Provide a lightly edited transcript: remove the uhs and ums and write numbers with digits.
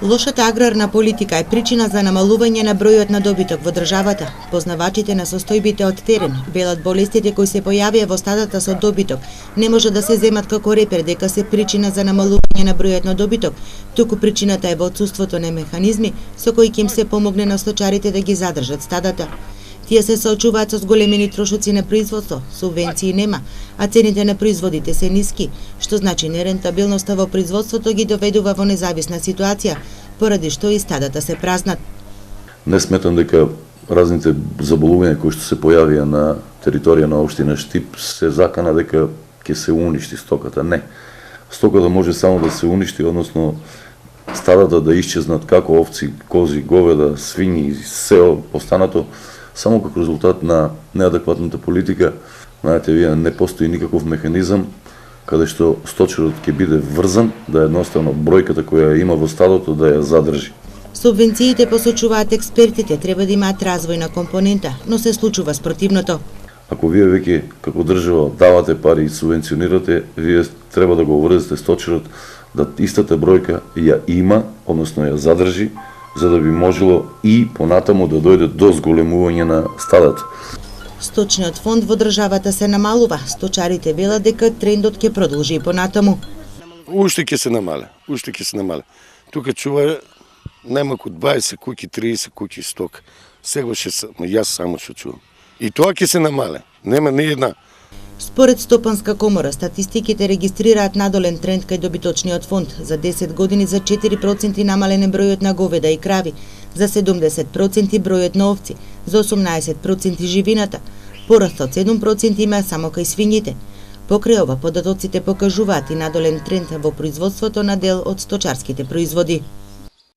Лошата аграрна политика е причина за намалување на бројот на добиток во државата. Познавачите на состојбите од терен велат болестите кои се појавија во стадата со добиток не може да се земат како репер дека се причина за намалување на бројот на добиток, туку причината е во отсуството на механизми со кои ќе им се помогне на сточарите да ги задржат стадата. Тие се соочуваат со зголемени трошоци на производство, субвенции нема, а цените на производите се ниски, што значи нерентабилноста во производството ги доведува во независна ситуација, поради што и стадата се празнат. Не сметам дека разните заболувања кои што се појавија на територија на општина Штип се закана дека ќе се уништи стоката. Не. Стоката може само да се уништи, односно стадата да исчезнат како овци, кози, говеда, свињи и се останато само како резултат на неадекватната политика. Знаете, вие не постои никаков механизам каде што сточарот ќе биде врзан да едноставно бројката која има во стадото да ја задржи. Субвенциите, посочуваат експертите, треба да имаат развојна компонента, но се случува спротивното. Ако вие веќе како држава давате пари и субвенционирате, вие треба да го врзете сточарот да истата бројка ја има, односно ја задржи, за да би можело и понатаму да дојде до зголемување на стадата. Сточниот фонд во државата се намалува. Сточарите велат дека трендот ќе продолжи и понатаму. Уште ќе се намале. Тука чува најмалку 20 куќи, 30 куќи сток. Сегаш јас само што чувам. И тоа ќе се намале. Нема ни една. Според Стопанска комора, статистиките регистрираат надолен тренд кај добиточниот фонд. За 10 години за 4% намален е бројот на говеда и крави, за 70% бројот на овци, за 18% живината. Пораст од 7% има само кај свињите. Покрај ова, податоците покажуваат и надолен тренд во производството на дел од сточарските производи.